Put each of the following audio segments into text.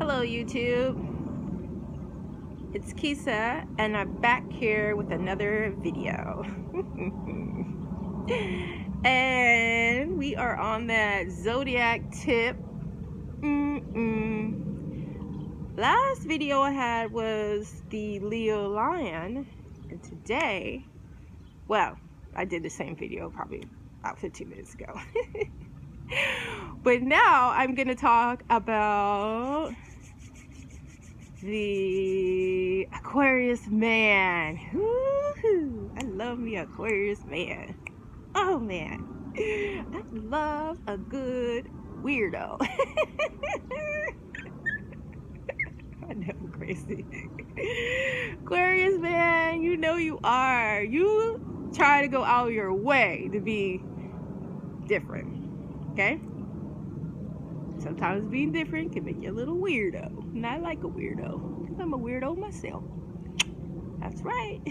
Hello YouTube, it's Kisa and I'm back here with another video. And we are on that Zodiac tip. Last video I had was the Leo Lion, and today, well, I did the same video probably about 15 minutes ago. But now I'm going to talk about the Aquarius Man. Woo-hoo. I love me Aquarius Man. Oh man, I love a good weirdo. I know I'm crazy. Aquarius Man, you know you are. You try to go out of your way to be different, okay? Sometimes being different can make you a little weirdo. And I like a weirdo, because I'm a weirdo myself. That's right.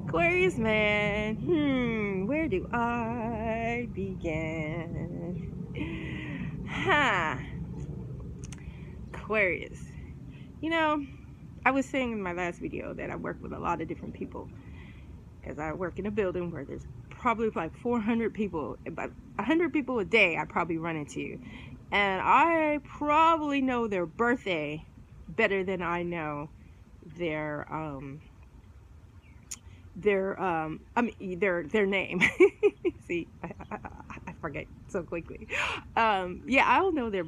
Aquarius Man. Where do I begin? Aquarius. You know, I was saying in my last video that I work with a lot of different people. Because I work in a building where there's probably like 400 people, about 100 people a day I probably run into, and I probably know their birthday better than I know their name. See, I forget so quickly. Yeah, I'll know their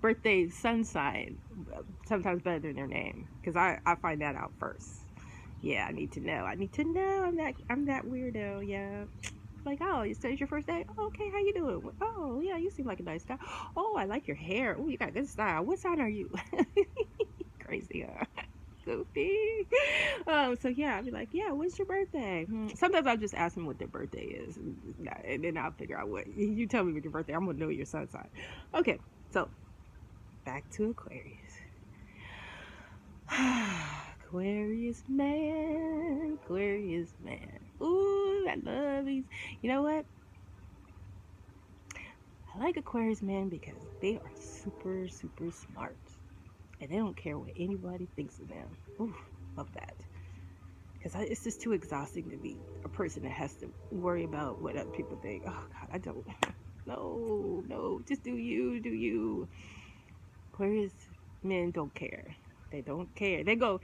birthday sun sign sometimes better than their name, because I find that out first. Yeah, I need to know. I'm that weirdo. Yeah, like, oh, it's your first day. Oh, okay, how you doing? Oh, yeah, you seem like a nice guy. Oh, I like your hair. Oh, you got good style. What sign are you? Crazy, huh? Goofy. So yeah, I'll be like, yeah, when's your birthday? Sometimes I'll just ask them what their birthday is, and then I'll figure out what you tell me with your birthday. I'm gonna know your sun sign. Okay, so back to Aquarius. Aquarius Man, Aquarius Man. Ooh, I love these. You know what? I like Aquarius Man because they are super, super smart. And they don't care what anybody thinks of them. Ooh, love that. Because it's just too exhausting to be a person that has to worry about what other people think. Oh, God, I don't. No, just do you. Aquarius Men don't care. They don't care. They go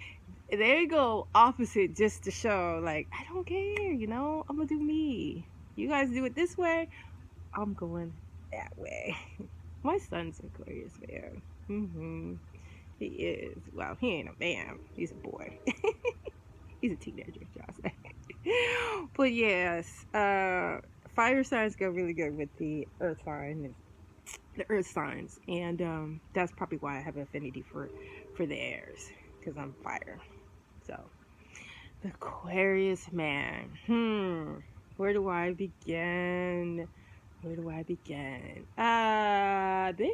opposite just to show, like, I don't care, you know? I'm gonna do me. You guys do it this way, I'm going that way. My son's Aquarius Man. He is. Well, he ain't a man. He's a boy. He's a teenager, y'all say. But yes, fire signs go really good with the earth sign, the earth signs, and that's probably why I have an affinity for the airs, because I'm fire. So the Aquarius Man. Where do I begin? They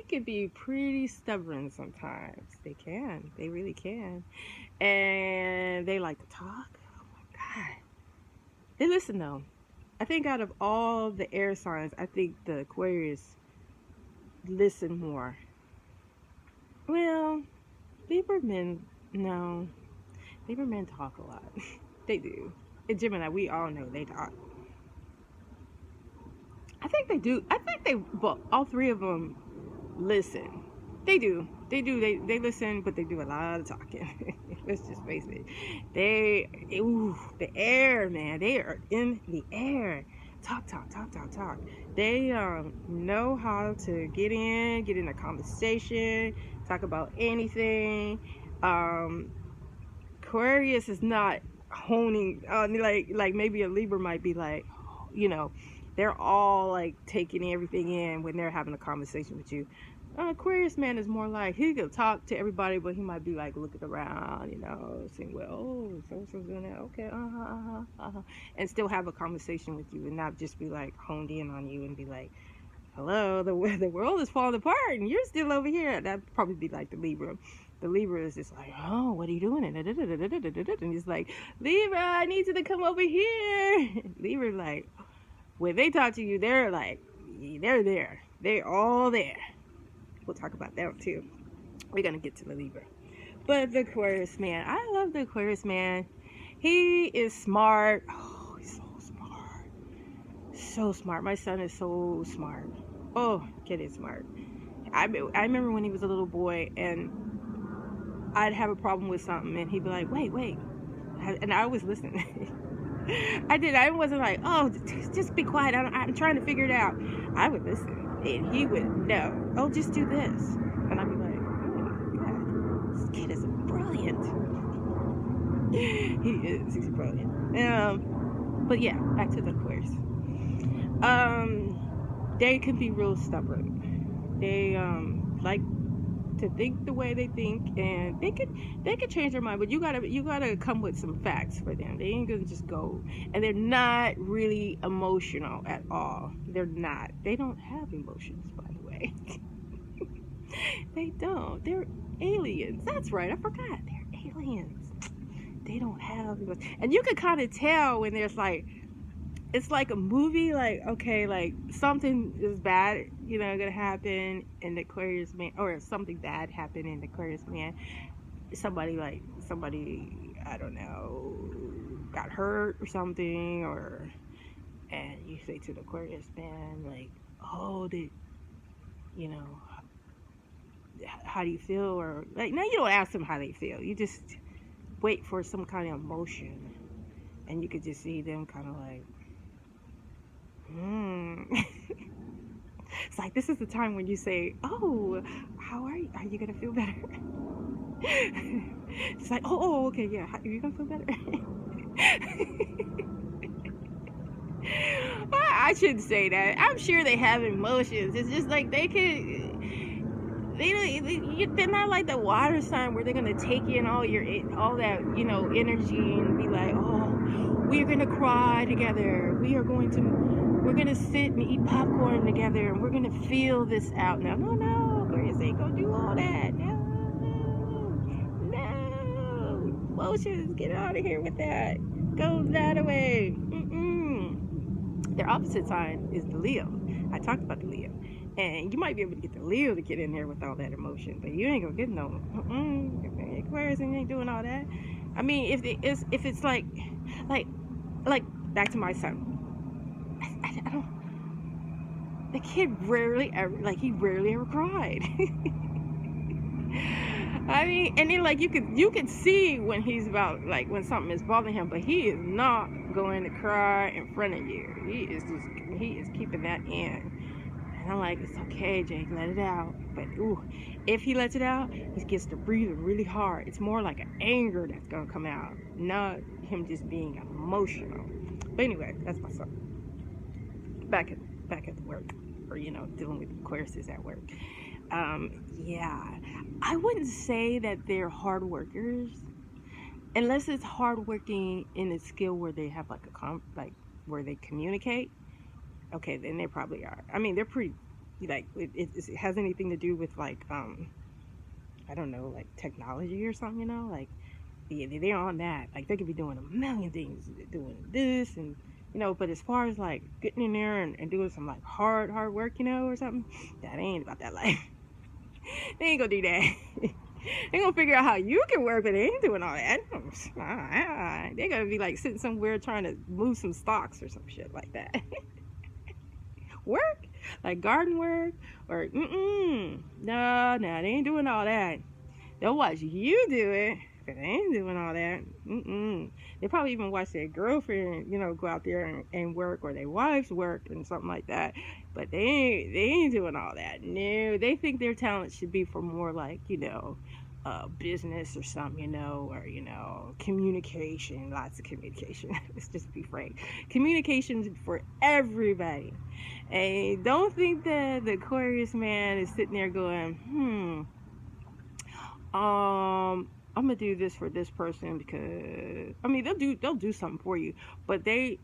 can be pretty stubborn sometimes. They really can, and they like to talk. Oh my God, they listen though. I think out of all the air signs, I think the Aquarius listen more. Well, Libra men, no. Libra men talk a lot. They do. And Gemini, we all know they talk. I think they do. Well, all three of them listen. They do. They listen, but they do a lot of talking. Let's just face it. The air, man. They are in the air. Talk. They know how to get in a conversation, talk about anything. Aquarius is not honing, like maybe a Libra might be like, you know, they're all like taking everything in when they're having a conversation with you. Aquarius Man is more like, he can talk to everybody, but he might be like looking around, you know, saying, well, oh, so-and-so's doing that, okay, and still have a conversation with you, and not just be like honed in on you and be like, hello, the world is falling apart and you're still over here. That'd probably be like the Libra. The Libra is just like, oh, what are you doing? And he's like, Libra, I need you to come over here. Libra, like, when they talk to you, they're like, they're there. They're all there. we'll talk about that too. We're gonna get to the Libra. But the Aquarius man, I love the Aquarius man. He is smart. Oh, he's so smart. So smart. My son is so smart. Oh, kid is smart. I remember when he was a little boy and I'd have a problem with something and he'd be like, wait. And I always listen. I wasn't like, oh, just be quiet. I'm trying to figure it out. I would listen. And he would, no. Oh, just do this. And I'd be like, oh, God, this kid is brilliant. He is. He's brilliant. But yeah, back to the Aquarius. They can be real stubborn. They like to think the way they think, and they could change their mind, but you gotta come with some facts for them. They ain't gonna just go, and they're not really emotional at all. They're not. They don't have emotions, by the way. They don't. They're aliens. That's right. I forgot. They're aliens. They don't have emotions. And you can kind of tell when there's like, it's like a movie, like, okay, like something is bad, gonna happen in the Aquarius man, or something bad happened in the Aquarius man. Somebody, I don't know, got hurt or something, and you say to the Aquarius man, like, oh, how do you feel? Or like, no, you don't ask them how they feel. You just wait for some kind of emotion, and you could just see them kind of like, It's like, this is the time when you say, oh, how are you? Are you gonna feel better? It's like, oh, okay, yeah, are you gonna feel better? I shouldn't say that. I'm sure they have emotions. It's just like they're not like the water sign where they're gonna take in all that energy and be like, oh, we're gonna cry together. We're gonna sit and eat popcorn together, and we're gonna feel this out. No, Aquarius ain't gonna do all that. No, emotions. Get out of here with that. Go that away. Their opposite sign is the Leo. I talked about the Leo, and you might be able to get the Leo to get in there with all that emotion, but you ain't gonna get no. Aquarius ain't doing all that. I mean, if it's like back to my son. I don't. The kid rarely ever cried. I mean, and then like you could see when he's about, like, when something is bothering him, but he is not going to cry in front of you. He is keeping that in. And I'm like, it's okay, Jake, let it out. But if he lets it out, he gets to breathe really hard. It's more like an anger that's gonna come out, not him just being emotional. But anyway, that's my son. Back at work, or dealing with Aquarius at work. Yeah, I wouldn't say that they're hard workers, unless it's hard working in a skill where they have like where they communicate. Okay, then they probably are. I mean, they're pretty, like, it has anything to do with like I don't know, like technology or something, like, yeah, they're on that. Like, they could be doing a million things, doing this and but as far as like getting in there and doing some like hard work, or something, that ain't about that life. They ain't gonna do that. They gonna figure out how you can work, but they ain't doing all that. They're gonna be like sitting somewhere trying to move some stocks or some shit like that. Work, like garden work, or no, they ain't doing all that. They'll watch you do it, but they ain't doing all that. They probably even watch their girlfriend, go out there and work, or their wives work and something like that. But they ain't doing all that. No, they think their talent should be for more like, business or something, or communication, lots of communication. Let's just be frank. Communication for everybody. And don't think that the Aquarius man is sitting there going, I'm gonna do this for this person, because I mean they'll do something for you, but they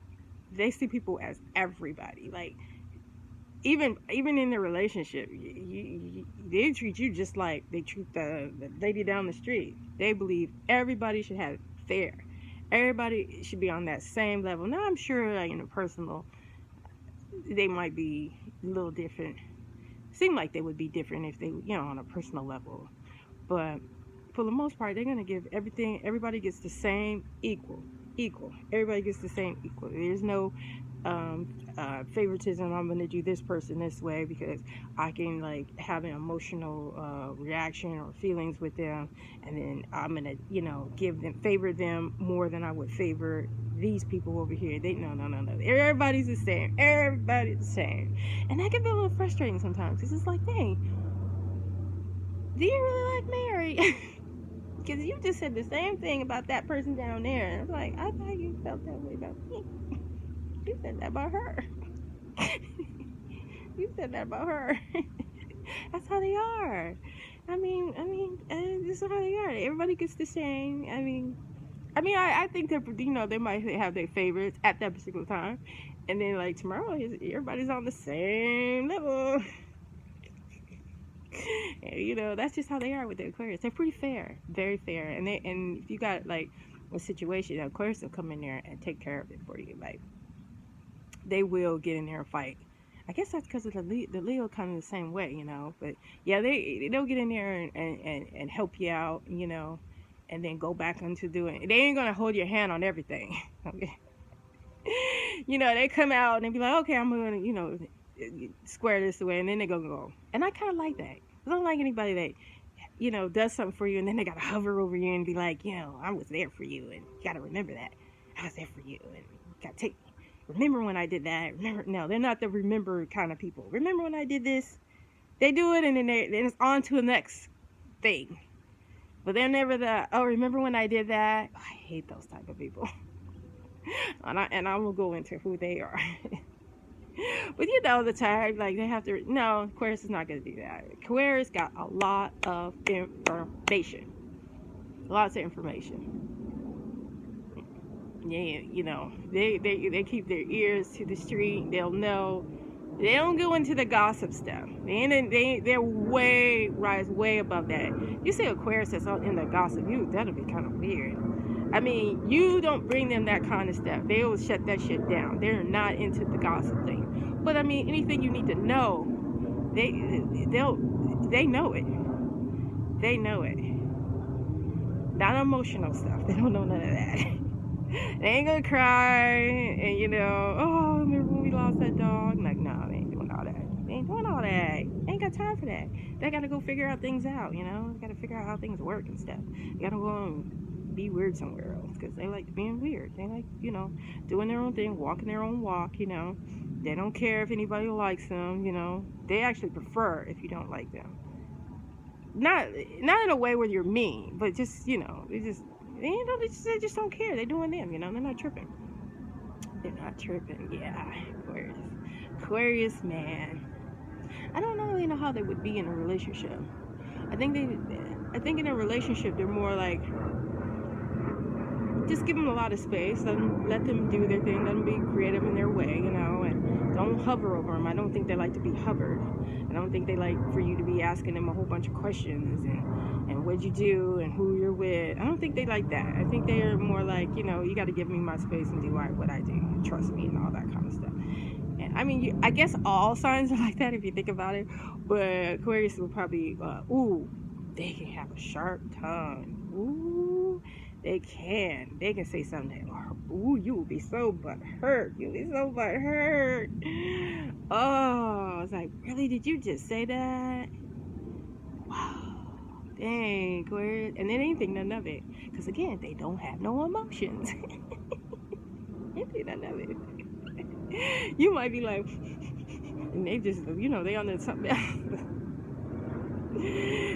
see people as everybody. Like, even in their relationship, they treat you just like they treat the lady down the street. They believe everybody should have it fair. Everybody should be on that same level. Now, I'm sure, like, in a personal, they might be a little different seem like they would be different if they, on a personal level. But for the most part, they're going to give everything. Everybody gets the same equal. Everybody gets the same equal. There's no favoritism. I'm going to do this person this way because I can like have an emotional reaction or feelings with them, and then I'm going to favor them more than I would favor these people over here. No. Everybody's the same. Everybody's the same. And that can be a little frustrating sometimes because it's like, dang, do you really like me? Or because you just said the same thing about that person down there. And I was like, I thought you felt that way about me. You said that about her. You said that about her. That's how they are. I mean, this is how they are. Everybody gets the same. I think that, they might have their favorites at that particular time. And then, like, tomorrow, everybody's on the same level. And, that's just how they are with the Aquarius. They're pretty fair, very fair. And if you got like a situation, Aquarius will come in there and take care of it for you. Like, they will get in there and fight. I guess that's because of the Leo kind of the same way, But yeah, they'll get in there and help you out, and then go back into doing it. They ain't gonna hold your hand on everything. Okay. They come out and they be like, okay, I'm gonna, square this away, and then they go. And I kind of like that. I don't like anybody that, does something for you, and then they got to hover over you and be like, I was there for you, and you got to remember that. I was there for you, and you got to remember when I did that. No, they're not the remember kind of people. Remember when I did this? They do it, and then it's on to the next thing. But they're never remember when I did that? Oh, I hate those type of people. and I will go into who they are. But the time, like, they have to, no, Aquarius is not going to do that. Aquarius got a lot of information. Lots of information. Yeah, they keep their ears to the street. They'll know. They don't go into the gossip stuff. They're rise way above that. You say Aquarius is in the gossip, that'll be kind of weird. You don't bring them that kind of stuff. They will shut that shit down. They're not into the gossip thing. But anything you need to know, they know it. They know it. Not emotional stuff. They don't know none of that. They ain't gonna cry and oh, remember when we lost that dog? Like, no, they ain't doing all that. They ain't doing all that. They ain't got time for that. They gotta go figure out things out. They gotta figure out how things work and stuff. They gotta go and be weird somewhere else because they like being weird. They like doing their own thing, walking their own walk. They don't care if anybody likes them. They actually prefer if you don't like them. Not in a way where you're mean, but just they just don't care. They're doing them. They're not tripping. They're not tripping. Yeah, Aquarius man. I don't really know how they would be in a relationship. I think in a relationship they're more like, just give them a lot of space. Let them do their thing. Let them be creative in their way, and don't hover over them. I don't think they like to be hovered. I don't think they like for you to be asking them a whole bunch of questions and what'd you do and who you're with. I don't think they like that. I think they're more like, you got to give me my space and do what I do. And trust me and all that kind of stuff. And I guess all signs are like that if you think about it. But Aquarius will probably, they can have a sharp tongue. Ooh. They can say something. Ooh, you will be so butthurt. You'll be so butthurt. Oh, it's like, really? Did you just say that? Wow. Dang, Aquarius. And they ain't think nothing of it. Because, again, they don't have no emotions. They think nothing of it. You might be like, and they just, they on something else.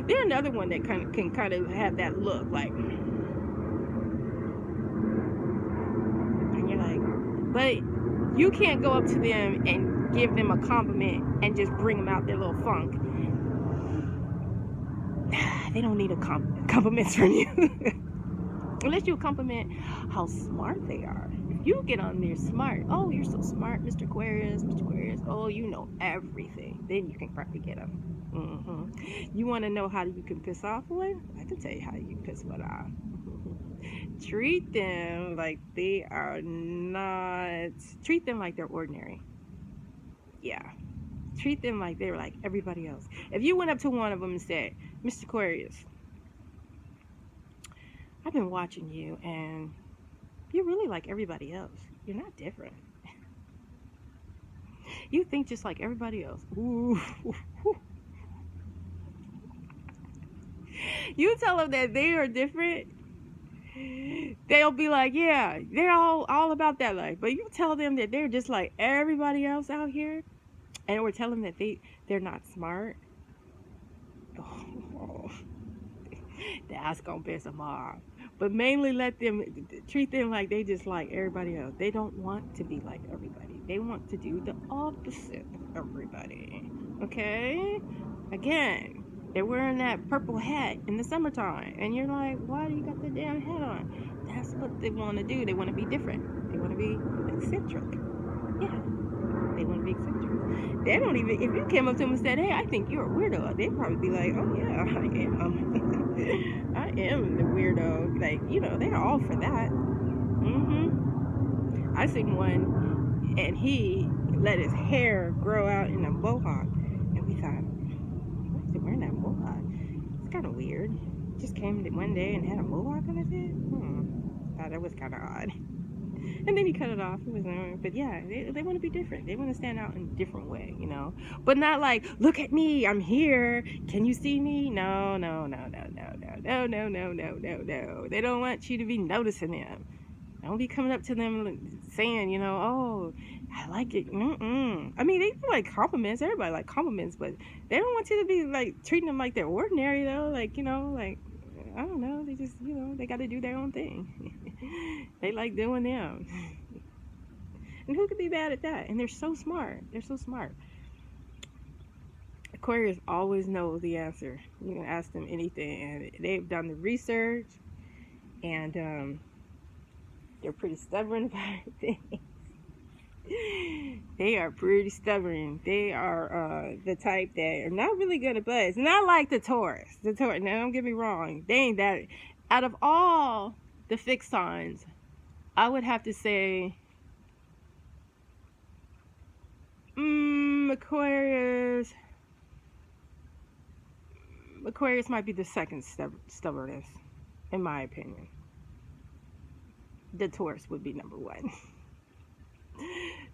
They're another one that can kind of have that look, like, but you can't go up to them and give them a compliment and just bring them out their little funk. They don't need compliments from you. Unless you compliment how smart they are. If you get on there smart, oh, you're so smart, Mr. Aquarius, oh, you know everything. Then you can probably get them. You want to know how you can piss off one? I can tell you how you can piss one off. Treat them like they are not. Treat them like they're ordinary. Yeah. Treat them like they're like everybody else. If you went up to one of them and said, Mr. Aquarius, I've been watching you and you're really like everybody else. You're not different. You think just like everybody else. Ooh. You tell them that they are different, they'll be like, yeah, they're all about that life. But you tell them that they're just like everybody else out here, and we're telling them that they're not smart. Oh, that's gonna piss them off. But mainly treat them like they just like everybody else. They don't want to be like everybody. They want to do the opposite of everybody. Okay? Again, they're wearing that purple hat in the summertime. And you're like, why do you got the damn hat on? That's what they want to do. They want to be different. They want to be eccentric. Yeah. They want to be eccentric. They don't even, if you came up to them and said, hey, I think you're a weirdo, they'd probably be like, oh yeah, I am. I am the weirdo. Like, you know, they're all for that. I seen one, and he let his hair grow out in a mohawk. And we thought, why is he wearing that mohawk? It's kind of weird. Just came one day and had a mohawk on his head. Thought that was kind of odd. And then he cut it off. It was, but yeah, they want to be different. They want to stand out in a different way, you know. But not like, look at me, I'm here. Can you see me? No. They don't want you to be noticing them. Don't be coming up to them saying, you know, oh, I like it. I mean, they do like compliments. Everybody like compliments, but they don't want you to be like treating them like they're ordinary though. Like, you know, like, I don't know. They just, you know, they got to do their own thing. They like doing them. And who could be bad at that? And they're so smart. They're so smart. Aquarius always know the answer. You can ask them anything, and they've done the research, and they're pretty stubborn about things. They are pretty stubborn. They are the type that are not really good at buzz. Not like the Taurus. The Taurus. Now, don't get me wrong. They ain't that. Out of all the fixed signs, I would have to say Aquarius might be the second stubbornest, in my opinion. The Taurus would be number one.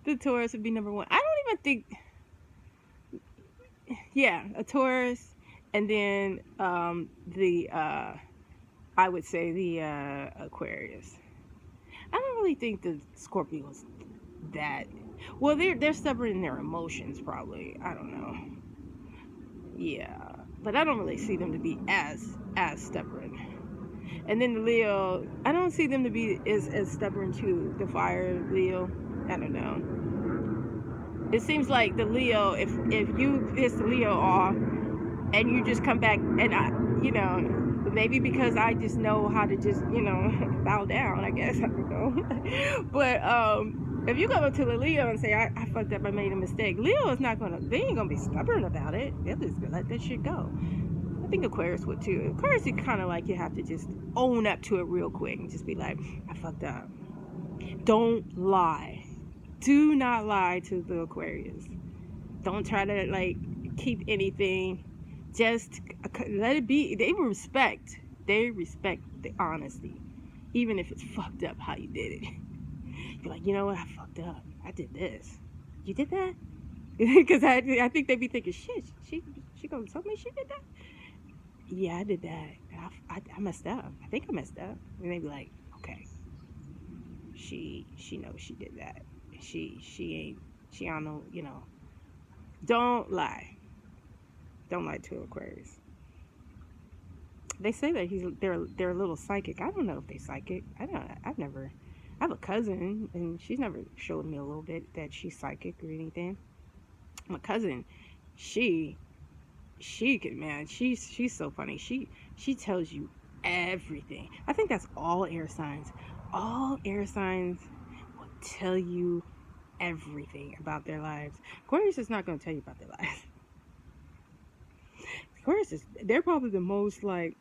The Taurus would be number one. I don't even think, yeah, a Taurus, and then I would say the Aquarius. I don't really think the Scorpios that, well, they're stubborn in their emotions probably. I don't know. Yeah, but I don't really see them to be as stubborn. And then the Leo, I don't see them to be as stubborn too. The fire Leo, I don't know. It seems like the Leo, if you piss the Leo off and you just come back, and I, you know, maybe because I just know how to just, you know, bow down, I guess, I don't know. But if you go up to the Leo and say, I fucked up, I made a mistake, Leo is not gonna, they ain't gonna be stubborn about it. They'll just let that shit go. I think Aquarius would too. Aquarius is kind of like, you have to just own up to it real quick and just be like, I fucked up. Don't lie. Do not lie to the Aquarius. Don't try to like keep anything. Just let it be. They respect the honesty, even if it's fucked up how you did it. You're like, you know what, I fucked up. I did this. You did that? Because I think they be thinking, shit, she gonna tell me she did that? Yeah, I did that. I messed up. I think I messed up. And they be like, okay, she knows she did that. She don't know, you know. Don't lie. Don't lie to Aquarius. They say that they're a little psychic. I don't know if they psychic. I have a cousin, and she's never showed me a little bit that she's psychic or anything. My cousin, she could, man, she's so funny. She tells you everything. I think that's all air signs. All air signs will tell you everything about their lives. Aquarius is not going to tell you about their lives. Aquarius they're probably the most like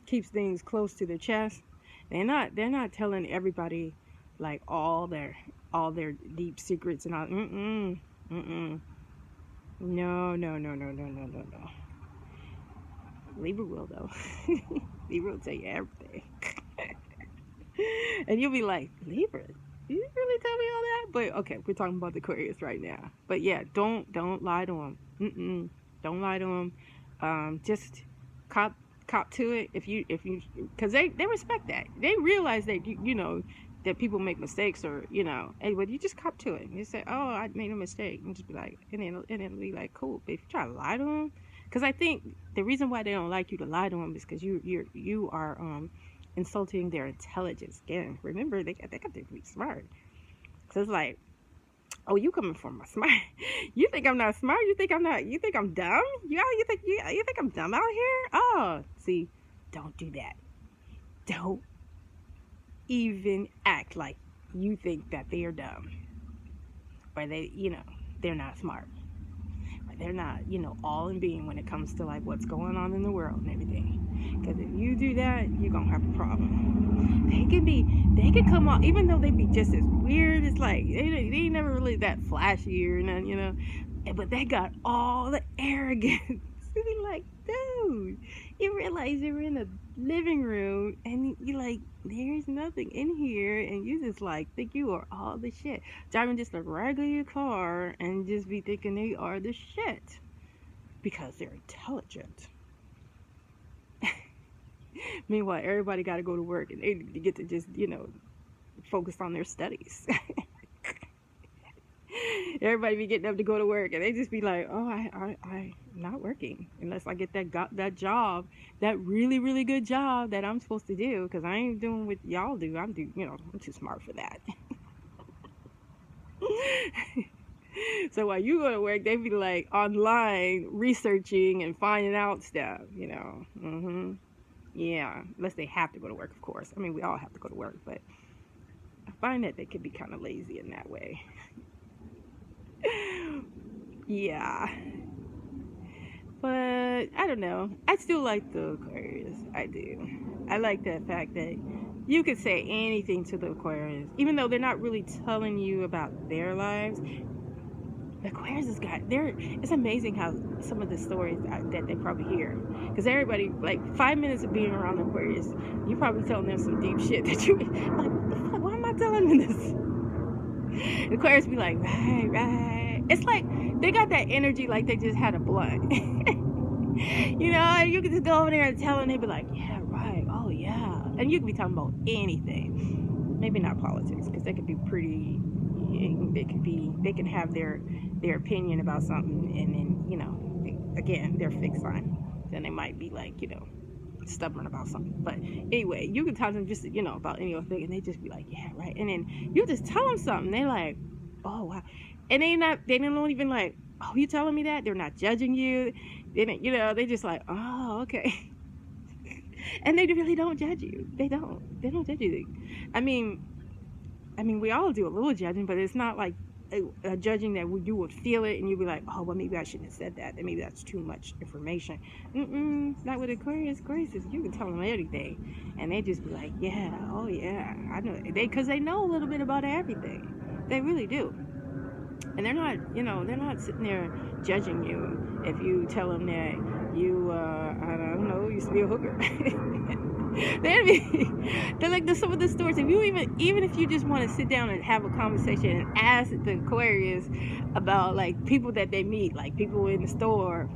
keeps things close to their chest. They're not telling everybody like all their deep secrets and all. No, no, no, no, no, no, no, no. Libra will though. Libra will tell you everything. And you'll be like, Libra, did you really tell me all that? But okay, we're talking about the Aquarius right now. But yeah, don't lie to them. Don't lie to them. Just cop to it because they respect that. They realize that you know that people make mistakes, or hey, but you just cop to it. You say, oh, I made a mistake, and just be like, and then it'll be like, cool. But if you try to lie to them, because I think the reason why they don't like you to lie to them is because you are insulting their intelligence. Again, remember they got to be smart. So it's like, oh, you coming from a smart? You think I'm not smart? You think I'm not? You think I'm dumb? You think I'm dumb out here? Oh, see, don't do that. Don't even act like you think that they are dumb, or they're not smart, or they're not all in being when it comes to like what's going on in the world and everything. Because if you do that, you're gonna have a problem. They can come off, even though they be just as weird. It's like they ain't never really that flashy or nothing, but they got all the arrogance. Be like, dude, you realize you're in a living room and you like, there's nothing in here, and you just like think you are all the shit, driving just a regular car and just be thinking they are the shit because they're intelligent. Meanwhile, everybody got to go to work and they get to just focus on their studies. Everybody be getting up to go to work and they just be like, oh, I'm not working unless I get that job, that really, really good job that I'm supposed to do, because I ain't doing what y'all do. I'm too smart for that. So while you go to work, they be like online researching and finding out stuff, Yeah, unless they have to go to work, of course. I mean, we all have to go to work, but I find that they can be kind of lazy in that way. Yeah, but I don't know. I still like the Aquarius. I do. I like the fact that you could say anything to the Aquarius, even though they're not really telling you about their lives. The Aquarius has got there. It's amazing how some of the stories that they probably hear, because everybody, like 5 minutes of being around the Aquarius, you probably telling them some deep shit that you like. The fuck? Why am I telling them this? The Aquarius be like, right. It's like they got that energy like they just had a blunt. You can just go over there and tell them, they be like, yeah, right, oh yeah. And you can be talking about anything. Maybe not politics, because they could be pretty, they can have their opinion about something, and then, again, they're fixed on it. Then they might be like, stubborn about something. But anyway, you can talk to them just about any other thing, and they just be like, yeah, right. And then you just tell them something, they like, oh wow. And they don't even like, oh, you telling me that? They're not judging you. They just like, oh, okay. And they really don't judge you. They don't judge you. I mean we all do a little judging, but it's not like a judging that you would feel it and you'd be like, oh, well, maybe I shouldn't have said that. Maybe that's too much information. Not with Aquarius. You can tell them anything, and they just be like, yeah, oh yeah, I know. Because they know a little bit about everything. They really do. And they're not sitting there judging you if you tell them that you, I don't know, used to be a hooker. They're like some of the stories. If you even if you just want to sit down and have a conversation and ask the Aquarius about like people that they meet, like people in the store,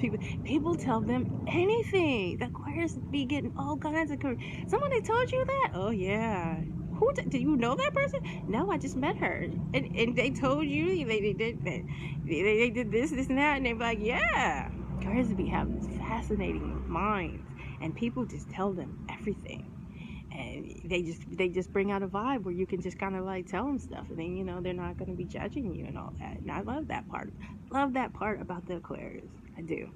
people tell them anything. The Aquarius be getting all kinds of. Somebody told you that? Oh yeah. Who do you know that person? No, I just met her, and they told you they did this and that, and they're like, yeah. Aquarius be having this fascinating minds. And people just tell them everything, and they just bring out a vibe where you can just kind of like tell them stuff, and then they're not going to be judging you and all that. And I love that part about the Aquarius. I do,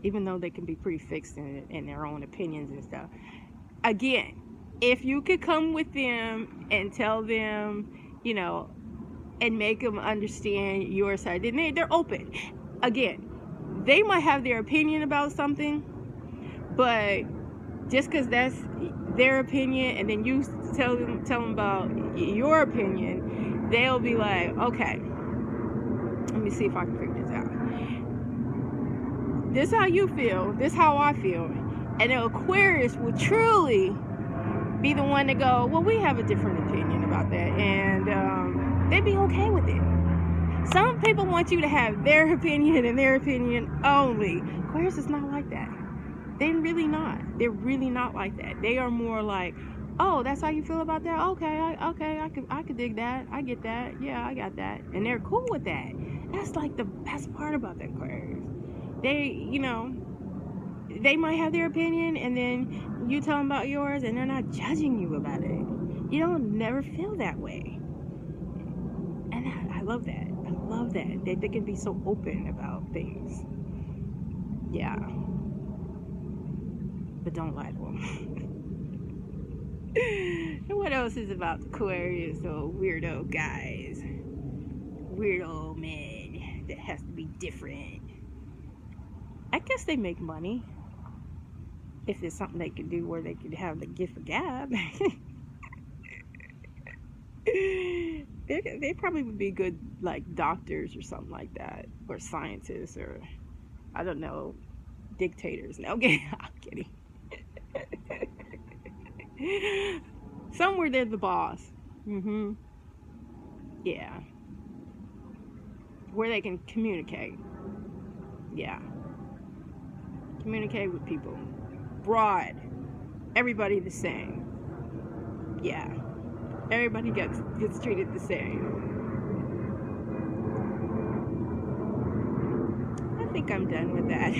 even though they can be pretty fixed in their own opinions and stuff. Again, if you could come with them and tell them, and make them understand your side, then they're open. Again, they might have their opinion about something. But just because that's their opinion, and then you tell them about your opinion, they'll be like, okay, let me see if I can figure this out. This how you feel. This how I feel. And the Aquarius will truly be the one to go, well, we have a different opinion about that. And they'd be okay with it. Some people want you to have their opinion and their opinion only. Aquarius is not like that. They're really not. They're really not like that. They are more like, oh, that's how you feel about that? Okay, I could dig that. I get that. Yeah, I got that. And they're cool with that. That's like the best part about the Aquarius. They, they might have their opinion, and then you tell them about yours, and they're not judging you about it. You don't never feel that way. And I love that. I love that. They can be so open about things. Yeah. But don't lie to them. And what else is about Aquarius? So weirdo guys. Weirdo men that has to be different. I guess they make money. If it's something they could do where they could have the gift of gab. They probably would be good, like, doctors or something like that. Or scientists, or, I don't know, dictators. No, I'm kidding. Somewhere they're the boss. Yeah. Where they can communicate. Yeah. Communicate with people. Broad. Everybody the same. Yeah. Everybody gets treated the same. I think I'm done with that.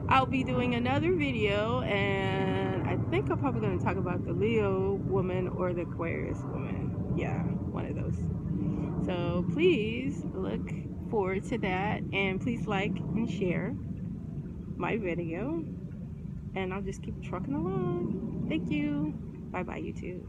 I'll be doing another video, and I think I'm probably going to talk about the Leo woman or the Aquarius woman. Yeah, one of those. So please look forward to that, and please like and share my video, and I'll just keep trucking along. Thank you. Bye bye, YouTube.